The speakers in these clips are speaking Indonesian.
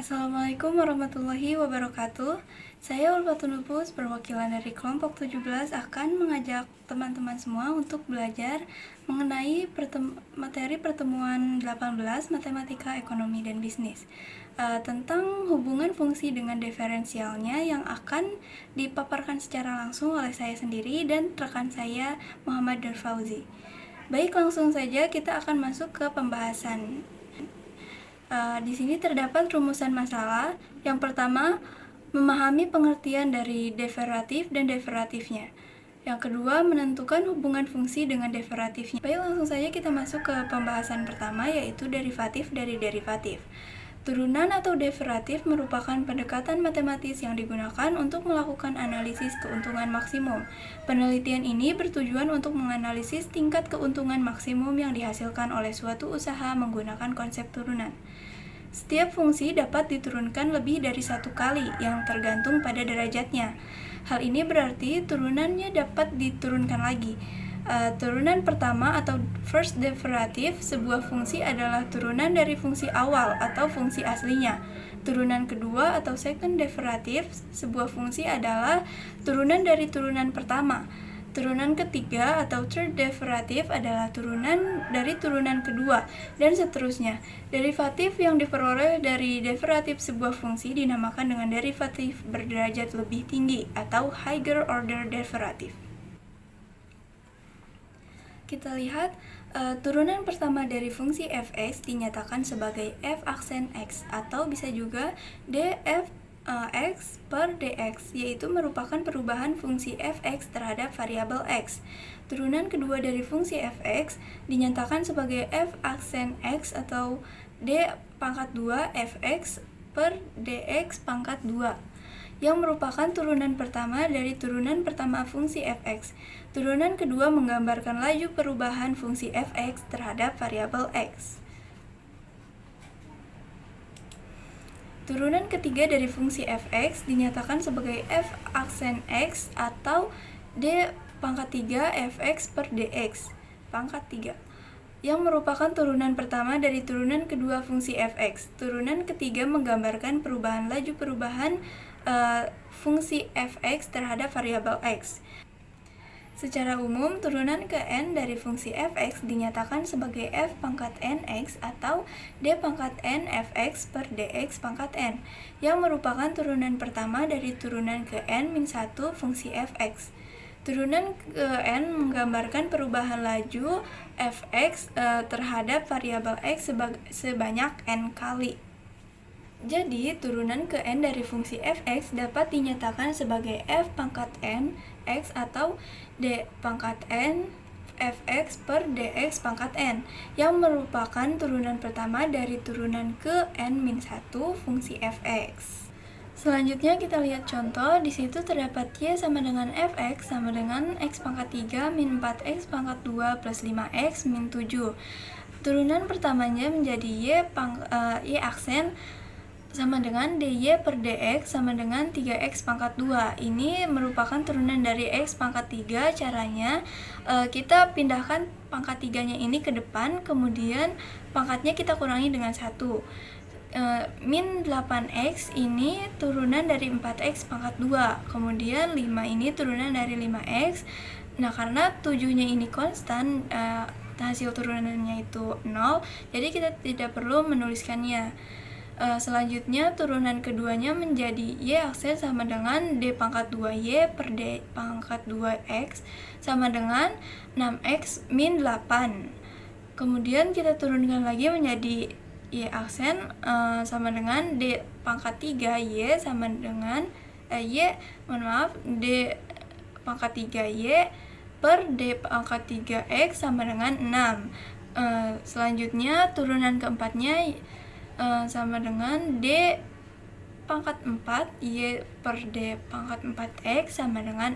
Assalamualaikum warahmatullahi wabarakatuh. Saya Ulfatun Lubus, perwakilan dari kelompok 17 akan mengajak teman-teman semua untuk belajar mengenai materi pertemuan 18 Matematika, Ekonomi, dan Bisnis tentang hubungan fungsi dengan diferensialnya yang akan dipaparkan secara langsung oleh saya sendiri dan rekan saya Muhammad Darfauzi. Baik, langsung saja kita akan masuk ke pembahasan. Di sini terdapat rumusan masalah. Yang pertama, memahami pengertian dari deveratif dan deveratifnya. Yang kedua, menentukan hubungan fungsi dengan deveratifnya. Baik, langsung saja kita masuk ke pembahasan pertama, yaitu derivatif dari derivatif. Turunan atau deveratif merupakan pendekatan matematis yang digunakan untuk melakukan analisis keuntungan maksimum. Penelitian ini bertujuan untuk menganalisis tingkat keuntungan maksimum yang dihasilkan oleh suatu usaha menggunakan konsep turunan. Setiap fungsi dapat diturunkan lebih dari satu kali yang tergantung pada derajatnya. Hal ini berarti turunannya dapat diturunkan lagi. Turunan pertama atau first derivative sebuah fungsi adalah turunan dari fungsi awal atau fungsi aslinya. Turunan kedua atau second derivative sebuah fungsi adalah turunan dari turunan pertama. Turunan ketiga atau third derivative adalah turunan dari turunan kedua, dan seterusnya. Derivatif yang diperoleh dari derivatif sebuah fungsi dinamakan dengan derivatif berderajat lebih tinggi atau higher order derivative. Kita lihat turunan pertama dari fungsi fx dinyatakan sebagai f aksen x atau bisa juga df x per dx, yaitu merupakan perubahan fungsi fx terhadap variabel x. Turunan kedua dari fungsi fx dinyatakan sebagai f aksen x atau d pangkat 2 fx per dx pangkat 2, yang merupakan turunan pertama dari turunan pertama fungsi fx. Turunan kedua menggambarkan laju perubahan fungsi fx terhadap variabel x. Turunan ketiga dari fungsi fx dinyatakan sebagai f aksen x atau d pangkat 3 fx per dx pangkat 3, yang merupakan turunan pertama dari turunan kedua fungsi fx. Turunan ketiga menggambarkan perubahan laju perubahan fungsi fx terhadap variabel x. Secara umum, turunan ke n dari fungsi fx dinyatakan sebagai f pangkat n x atau d pangkat n fx per dx pangkat n, yang merupakan turunan pertama dari turunan ke n-1 fungsi fx. Turunan ke n menggambarkan perubahan laju fx terhadap variabel x sebanyak n kali. Jadi, turunan ke n dari fungsi fx dapat dinyatakan sebagai f pangkat n x atau d pangkat n fx per dx pangkat n, yang merupakan turunan pertama dari turunan ke n-1 fungsi fx. Selanjutnya kita lihat contoh. Di situ terdapat y sama dengan fx sama dengan x pangkat 3 min 4x pangkat 2 plus 5x min 7. Turunan pertamanya menjadi y aksen sama dengan dy per dx sama dengan 3x pangkat 2. Ini merupakan turunan dari x pangkat 3. Caranya kita pindahkan pangkat 3-nya ini ke depan, kemudian pangkatnya kita kurangi dengan 1. Min 8x ini turunan dari 4x pangkat 2. Kemudian 5 ini turunan dari 5x. Nah, karena 7-nya ini konstan, hasil turunannya itu 0, jadi kita tidak perlu menuliskannya. Selanjutnya turunan keduanya menjadi y aksen sama dengan d pangkat 2y per d pangkat 2x sama dengan 6x min 8. Kemudian kita turunkan lagi menjadi y aksen sama dengan d pangkat 3y sama dengan d pangkat 3y per d pangkat 3x sama dengan 6. Selanjutnya turunan keempatnya sama dengan d pangkat 4 y per d pangkat 4x sama dengan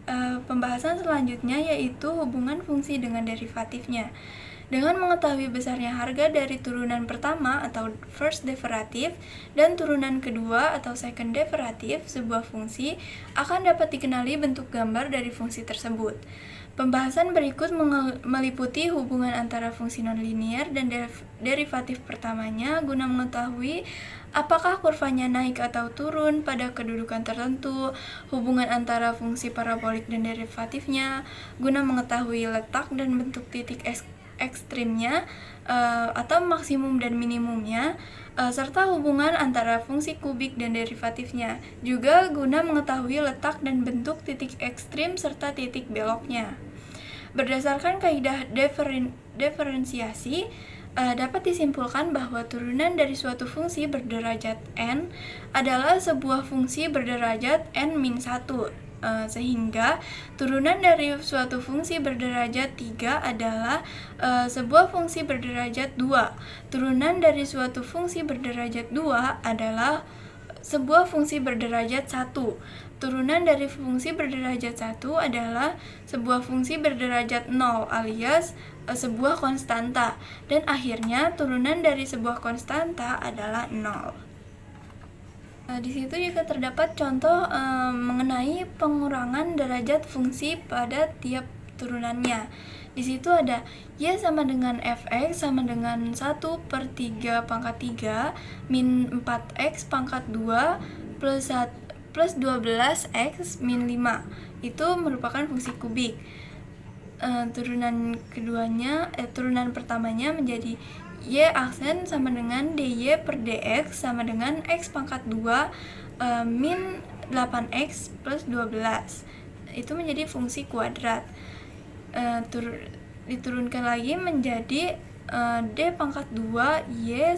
0. Pembahasan selanjutnya yaitu hubungan fungsi dengan derivatifnya. Dengan mengetahui besarnya harga dari turunan pertama atau first derivative dan turunan kedua atau second derivative sebuah fungsi, akan dapat dikenali bentuk gambar dari fungsi tersebut. Pembahasan berikut meliputi hubungan antara fungsi nonlinier dan derivatif pertamanya guna mengetahui apakah kurvanya naik atau turun pada kedudukan tertentu, hubungan antara fungsi parabolik dan derivatifnya, guna mengetahui letak dan bentuk titik ekstrimnya atau maksimum dan minimumnya, serta hubungan antara fungsi kubik dan derivatifnya, juga guna mengetahui letak dan bentuk titik ekstrim serta titik beloknya. Berdasarkan kaidah diferensiasi, dapat disimpulkan bahwa turunan dari suatu fungsi berderajat n adalah sebuah fungsi berderajat n-1, sehingga turunan dari suatu fungsi berderajat 3 adalah sebuah fungsi berderajat 2. Turunan dari suatu fungsi berderajat 2 adalah sebuah fungsi berderajat 1. Turunan dari fungsi berderajat 1 adalah sebuah fungsi berderajat 0 alias sebuah konstanta, dan akhirnya turunan dari sebuah konstanta adalah 0. Di situ juga terdapat contoh mengenai pengurangan derajat fungsi pada tiap turunannya. Di situ ada y sama dengan fx sama dengan 1/3 pangkat 3 min 4x pangkat 2 plus 12x min 5. Itu merupakan fungsi kubik. Turunan pertamanya menjadi y aksen sama dengan dy per dx sama dengan x pangkat 2 min 8x plus 12. Itu menjadi fungsi kuadrat. Diturunkan lagi menjadi d pangkat 2 y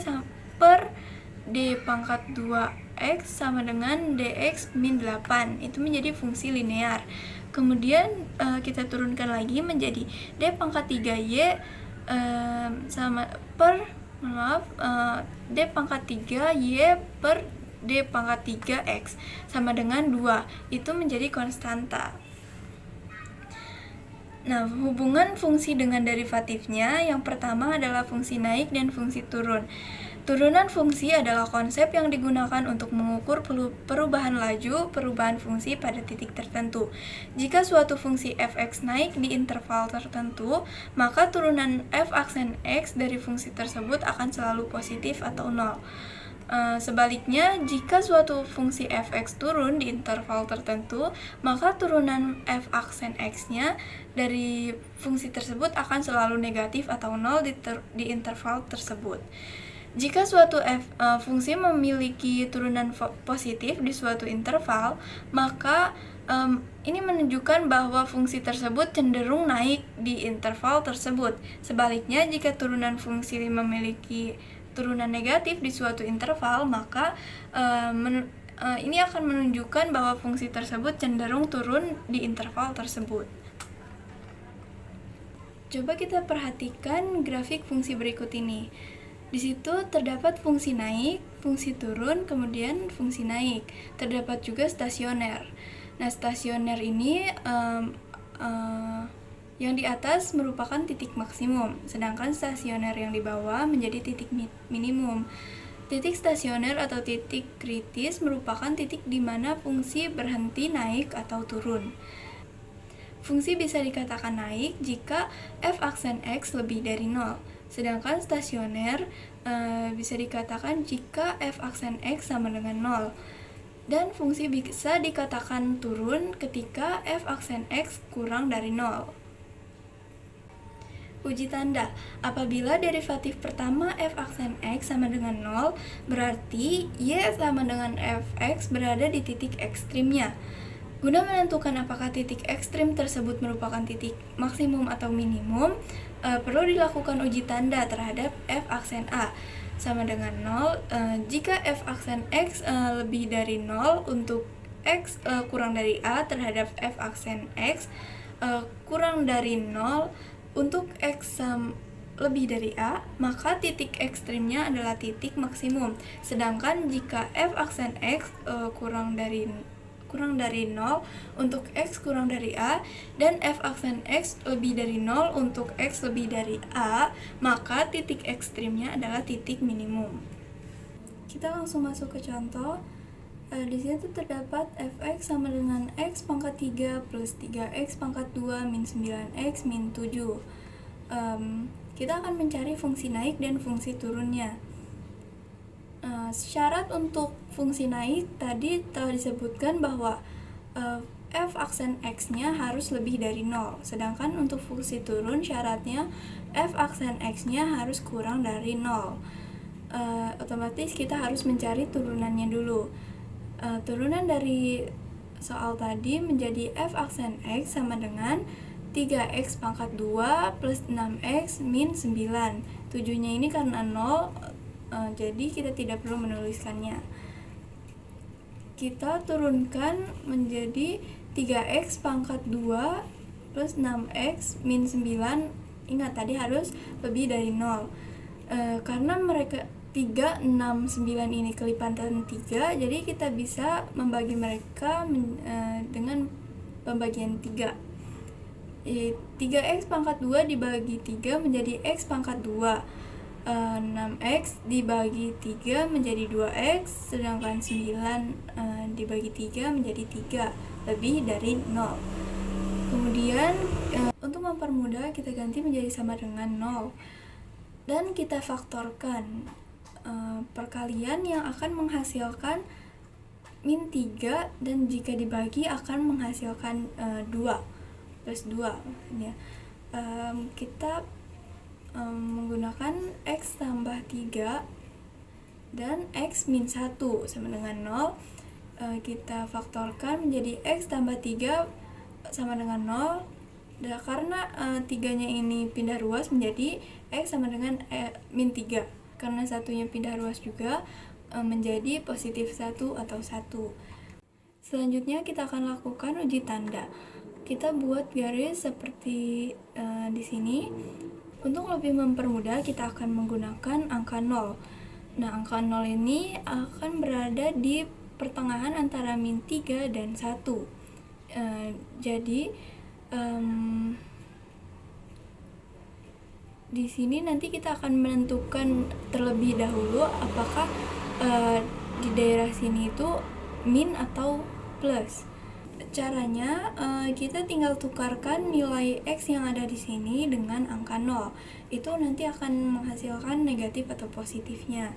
per d pangkat 2 x sama dengan dx min 8. Itu menjadi fungsi linear. Kemudian kita turunkan lagi menjadi d pangkat 3y d pangkat 3y per d pangkat 3x sama dengan 2. Itu menjadi konstanta. Nah, hubungan fungsi dengan derivatifnya, yang pertama adalah fungsi naik dan fungsi turun. Turunan fungsi adalah konsep yang digunakan untuk mengukur perubahan laju perubahan fungsi pada titik tertentu. Jika suatu fungsi fx naik di interval tertentu, maka turunan f aksen x dari fungsi tersebut akan selalu positif atau 0. Sebaliknya, jika suatu fungsi fx turun di interval tertentu, maka turunan f aksen x-nya dari fungsi tersebut akan selalu negatif atau 0 di interval tersebut. Jika suatu fungsi memiliki turunan positif di suatu interval, maka ini menunjukkan bahwa fungsi tersebut cenderung naik di interval tersebut. Sebaliknya, jika turunan fungsi memiliki turunan negatif di suatu interval, maka ini akan menunjukkan bahwa fungsi tersebut cenderung turun di interval tersebut. Coba kita perhatikan grafik fungsi berikut ini. Di situ terdapat fungsi naik, fungsi turun, kemudian fungsi naik. Terdapat juga stasioner. Nah, stasioner ini yang di atas merupakan titik maksimum, sedangkan stasioner yang di bawah menjadi titik minimum. Titik stasioner atau titik kritis merupakan titik di mana fungsi berhenti naik atau turun. Fungsi bisa dikatakan naik jika f aksen x lebih dari 0, sedangkan stasioner bisa dikatakan jika f aksen x sama dengan 0. Dan fungsi bisa dikatakan turun ketika f aksen x kurang dari 0. Uji tanda. Apabila derivatif pertama f aksen x sama dengan 0, berarti y sama dengan fx berada di titik ekstrimnya. Guna menentukan apakah titik ekstrim tersebut merupakan titik maksimum atau minimum, perlu dilakukan uji tanda terhadap f aksen a sama dengan 0 jika f aksen x lebih dari 0 untuk x kurang dari a terhadap f aksen x kurang dari 0 untuk x lebih dari a, maka titik ekstrimnya adalah titik maksimum. Sedangkan jika f aksen x kurang dari 0 untuk x kurang dari a dan f aksen x lebih dari 0 untuk x lebih dari a, maka titik ekstrimnya adalah titik minimum. Kita langsung masuk ke contoh. Di sini terdapat fx sama dengan x pangkat 3 plus 3x pangkat 2 min 9x min 7. Kita akan mencari fungsi naik dan fungsi turunnya. Syarat untuk fungsi naik tadi telah disebutkan bahwa f aksen x-nya harus lebih dari 0. Sedangkan untuk fungsi turun syaratnya f aksen x-nya harus kurang dari 0. Otomatis kita harus mencari turunannya dulu. Turunan dari soal tadi menjadi f aksen x sama dengan 3x pangkat 2 plus 6x min 9. 7-nya ini karena 0, jadi kita tidak perlu menuliskannya. Kita turunkan menjadi 3x pangkat 2 plus 6x min 9. Ingat tadi harus lebih dari 0. Karena mereka 3, 6, 9 ini kelipatan 3, jadi kita bisa membagi mereka dengan pembagian 3. 3x pangkat 2 dibagi 3 menjadi x pangkat 2. 6x dibagi 3 menjadi 2x, sedangkan 9 dibagi 3 menjadi 3, lebih dari 0. Kemudian untuk mempermudah kita ganti menjadi sama dengan 0 dan kita faktorkan perkalian yang akan menghasilkan min 3 dan jika dibagi akan menghasilkan 2 plus 2 ya. Kita menggunakan x tambah 3 dan x min 1 sama dengan 0. Kita faktorkan menjadi x tambah 3 sama dengan 0. Karena 3-nya ini pindah ruas menjadi x sama dengan min 3. Karena satunya pindah ruas juga menjadi positif 1 atau 1. Selanjutnya kita akan lakukan uji tanda. Kita buat garis seperti di sini. Untuk lebih mempermudah kita akan menggunakan angka 0. Nah, angka 0 ini akan berada di pertengahan antara min 3 dan 1. Jadi di sini nanti kita akan menentukan terlebih dahulu apakah di daerah sini itu min atau plus. Caranya kita tinggal tukarkan nilai x yang ada di sini dengan angka 0. Itu nanti akan menghasilkan negatif atau positifnya.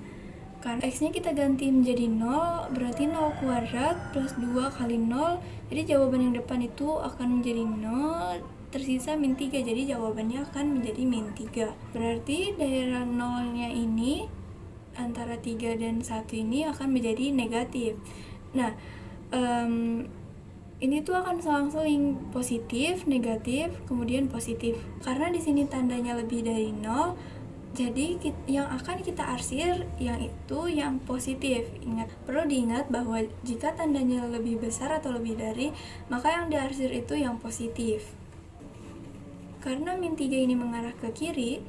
Karena x-nya kita ganti menjadi 0, berarti 0 kuadrat plus 2 kali 0. Jadi jawaban yang depan itu akan menjadi 0, tersisa min 3. Jadi jawabannya akan menjadi min 3. Berarti daerah 0-nya ini antara 3 dan 1 ini akan menjadi negatif. Nah, ini tuh akan selang-seling positif, negatif, kemudian positif. Karena di sini tandanya lebih dari 0, jadi yang akan kita arsir yang itu yang positif. Perlu diingat bahwa jika tandanya lebih besar atau lebih dari, maka yang diarsir itu yang positif. Karena min 3 ini mengarah ke kiri,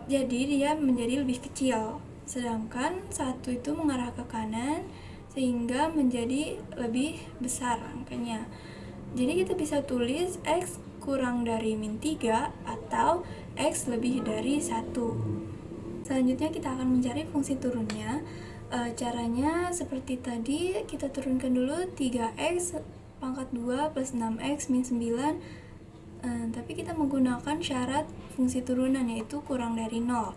jadi dia menjadi lebih kecil. Sedangkan 1 itu mengarah ke kanan, sehingga menjadi lebih besar angkanya. Jadi kita bisa tulis x kurang dari min 3 atau x lebih dari 1. Selanjutnya kita akan mencari fungsi turunnya. Caranya seperti tadi, kita turunkan dulu 3x pangkat 2 plus 6x min 9. Tapi kita menggunakan syarat fungsi turunan yaitu kurang dari 0.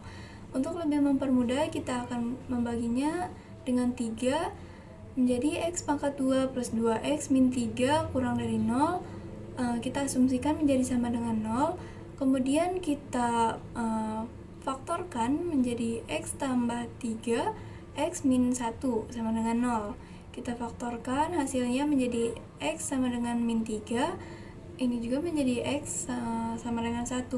Untuk lebih mempermudah kita akan membaginya dengan 3 menjadi x pangkat 2 plus 2x min 3 kurang dari 0. Kita asumsikan menjadi sama dengan 0. Kemudian kita faktorkan menjadi x tambah 3 x min 1 sama dengan 0. Kita faktorkan hasilnya menjadi x sama dengan min 3. Ini juga menjadi x sama dengan 1.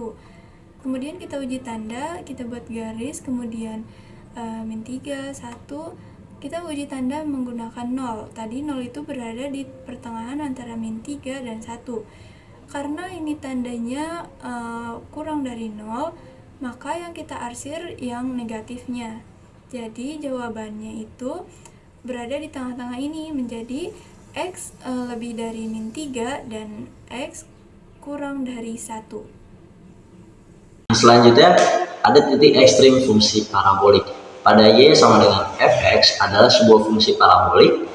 Kemudian kita uji tanda, kita buat garis, kemudian min 3, 1. Kita uji tanda menggunakan 0. Tadi 0 itu berada di pertengahan antara min 3 dan 1. Karena ini tandanya kurang dari 0, maka yang kita arsir yang negatifnya. Jadi jawabannya itu berada di tengah-tengah ini menjadi x lebih dari min 3 dan x kurang dari 1. Selanjutnya ada titik ekstrim fungsi parabolik. Pada y sama dengan fx adalah sebuah fungsi parabolik.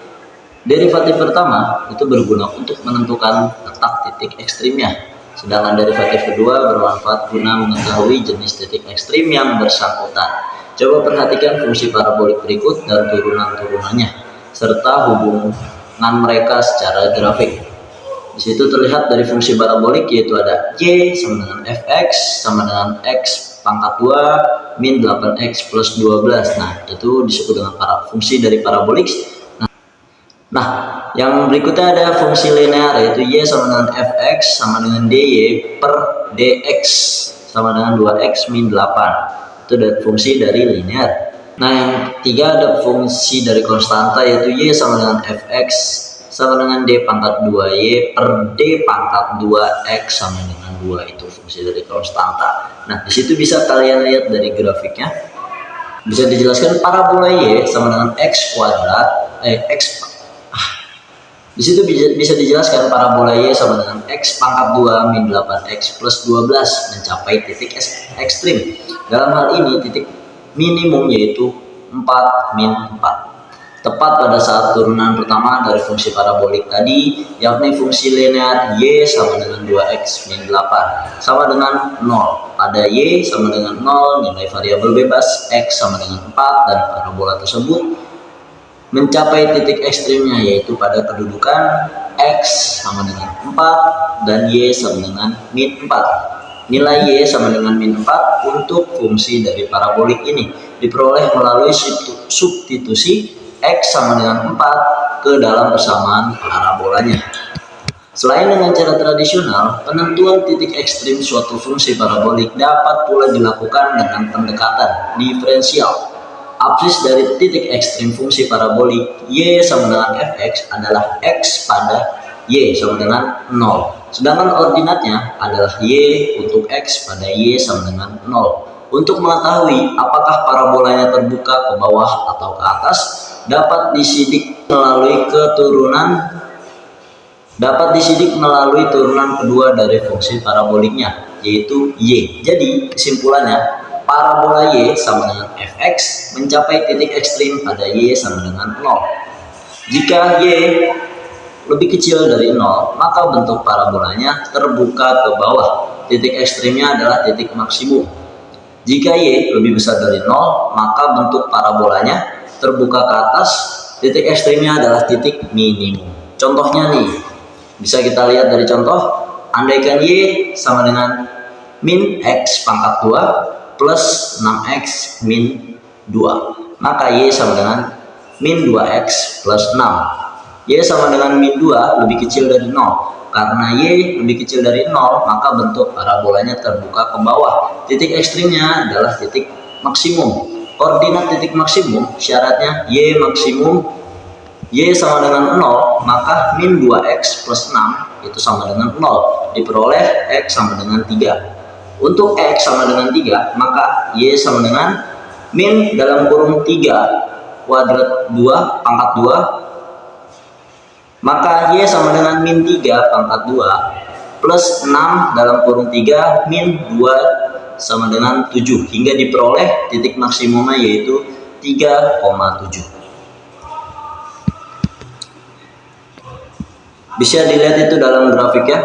Derivatif pertama itu berguna untuk menentukan letak titik ekstrimnya. Sedangkan derivatif kedua bermanfaat guna mengetahui jenis titik ekstrim yang bersangkutan. Coba perhatikan fungsi parabolik berikut dan turunan-turunannya, serta hubungan mereka secara grafik. Di situ terlihat dari fungsi parabolik yaitu ada Y sama dengan Fx sama dengan X pangkat 2 min 8X plus 12. Nah, itu disebut dengan fungsi dari parabolik. Nah, yang berikutnya ada fungsi linear yaitu Y sama dengan Fx sama dengan dy per dx sama dengan 2x min 8. Itu ada fungsi dari linear. Nah, yang ketiga ada fungsi dari konstanta yaitu Y sama dengan Fx sama dengan D pangkat 2Y per D pangkat 2X sama dengan 2. Itu fungsi dari konstanta. Nah, di situ bisa kalian lihat dari grafiknya. Bisa dijelaskan parabola Y sama dengan X kuadrat, di situ bisa dijelaskan parabola Y sama dengan X pangkat 2 min 8X plus 12 mencapai titik ekstrim. Dalam hal ini titik minimum yaitu 4 min 4. Tepat pada saat turunan pertama dari fungsi parabolik tadi, yakni fungsi linear Y sama dengan 2X min 8 sama dengan 0. Pada Y sama dengan 0, nilai variabel bebas X sama dengan 4 dan parabola tersebut mencapai titik ekstrimnya yaitu pada kedudukan X sama dengan 4 dan Y sama dengan min 4. Nilai Y sama dengan min 4 untuk fungsi dari parabolik ini diperoleh melalui substitusi X sama dengan 4 ke dalam persamaan parabolanya. Selain dengan cara tradisional, penentuan titik ekstrim suatu fungsi parabolik dapat pula dilakukan dengan pendekatan diferensial. Absis dari titik ekstrim fungsi parabolik Y sama dengan Fx adalah X pada Y sama dengan 0. Sedangkan ordinatnya adalah Y untuk X pada Y sama dengan 0. Untuk mengetahui apakah parabolanya terbuka ke bawah atau ke atas, dapat disidik melalui turunan kedua dari fungsi paraboliknya, yaitu Y. Jadi kesimpulannya, parabola Y sama dengan Fx mencapai titik ekstrim pada Y sama dengan 0. Jika Y lebih kecil dari 0, maka bentuk parabolanya terbuka ke bawah. Titik ekstrimnya adalah titik maksimum. Jika Y lebih besar dari 0, maka bentuk parabolanya terbuka ke atas. Titik ekstrimnya adalah titik minimum. Contohnya nih, bisa kita lihat dari contoh. Andaikan Y sama dengan min X pangkat 2 plus 6X min 2, maka Y sama dengan min 2X plus 6. Y sama dengan min 2 lebih kecil dari 0. Karena Y lebih kecil dari 0, maka bentuk parabolanya terbuka ke bawah. Titik ekstrimnya adalah titik maksimum. Koordinat titik maksimum syaratnya Y maksimum Y sama dengan 0, maka min 2X plus 6 itu sama dengan 0. Diperoleh X sama dengan 3. Untuk X sama dengan 3, maka Y sama dengan min dalam kurung 3 kuadrat 2 pangkat 2, maka Y sama dengan min 3 pangkat 2 plus 6 dalam kurung 3 min 2 sama dengan 7 hingga diperoleh titik maksimumnya yaitu 3,7. Bisa dilihat itu dalam grafik ya.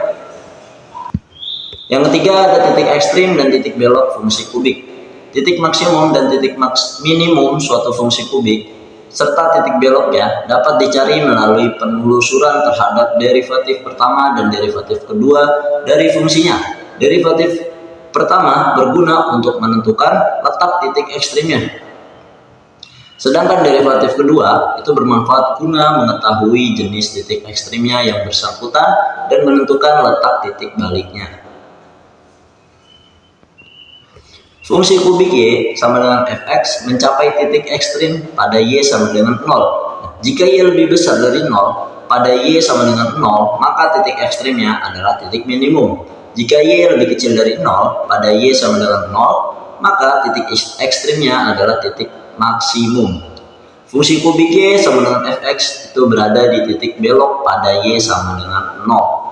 Yang ketiga ada titik ekstrim dan titik belok fungsi kubik. Titik maksimum dan titik minimum suatu fungsi kubik serta titik beloknya dapat dicari melalui penelusuran terhadap derivatif pertama dan derivatif kedua dari fungsinya. Derivatif pertama berguna untuk menentukan letak titik ekstrimnya, sedangkan derivatif kedua itu bermanfaat guna mengetahui jenis titik ekstrimnya yang bersangkutan dan menentukan letak titik baliknya. Fungsi kubik Y sama dengan Fx mencapai titik ekstrim pada Y sama dengan 0. Jika Y lebih besar dari 0, pada Y sama dengan 0, maka titik ekstrimnya adalah titik minimum. Jika Y lebih kecil dari 0, pada Y sama dengan 0, maka titik ekstrimnya adalah titik maksimum. Fungsi kubik Y sama dengan Fx itu berada di titik belok pada Y sama dengan 0.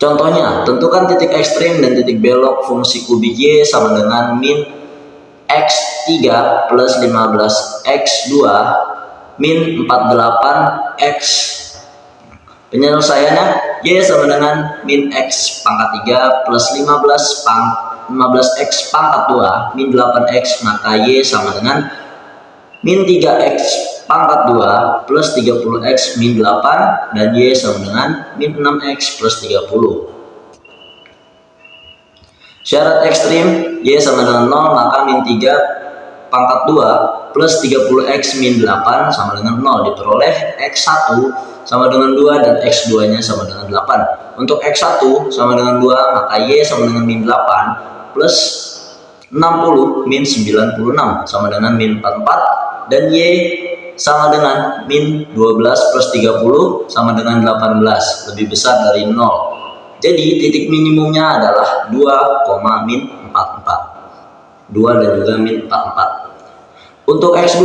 Contohnya, tentukan titik ekstrim dan titik belok fungsi kubik Y sama dengan min X3 plus 15X2 min 48X. Penyelesaiannya, Y sama dengan min X pangkat 3 plus 15 15x pangkat 2 min 8x, maka Y sama dengan min 3x pangkat 2 plus 30x min 8, dan Y sama dengan min 6x plus 30. Syarat ekstrim, Y sama dengan 0, maka min 3 pangkat 2 plus 30x min 8 sama dengan 0, diperoleh x1 sama dengan 2 dan x2 nya sama dengan 8. Untuk x1 sama dengan 2, maka Y sama dengan min 8 plus 60 min 96 sama dengan min 44, dan Y sama dengan min 12 plus 30 sama dengan 18, lebih besar dari 0. Jadi titik minimumnya adalah 2, min 44. 2 dan juga min 44. Untuk x2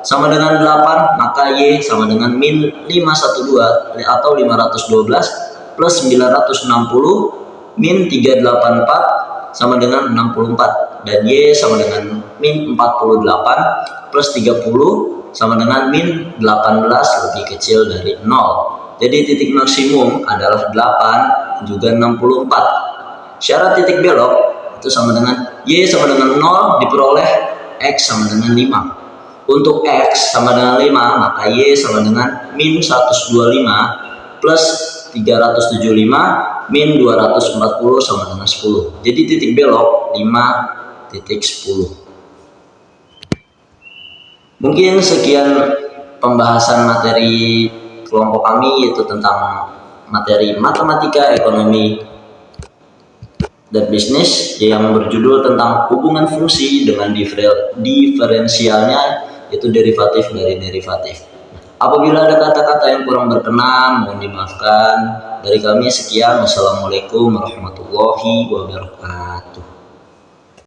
sama dengan 8, maka Y sama dengan min 512 atau 512 plus 960 min 384 sama dengan 64, dan Y sama dengan min 48 plus 30 sama dengan min 18, lebih kecil dari 0. Jadi titik maksimum adalah 8 juga 64. Syarat titik belok itu sama dengan Y sama dengan 0, diperoleh X sama dengan 5. Untuk X sama dengan 5, maka Y sama dengan min 125 plus 375 min 240 sama dengan 10. Jadi titik belok 5.10. Mungkin sekian pembahasan materi kelompok kami, yaitu tentang materi matematika, ekonomi, dan bisnis yang berjudul tentang hubungan fungsi dengan diferensialnya, yaitu derivatif dari derivatif. Apabila ada kata-kata yang kurang berkenan, mohon dimaafkan. Dari kami sekian, wassalamualaikum warahmatullahi wabarakatuh.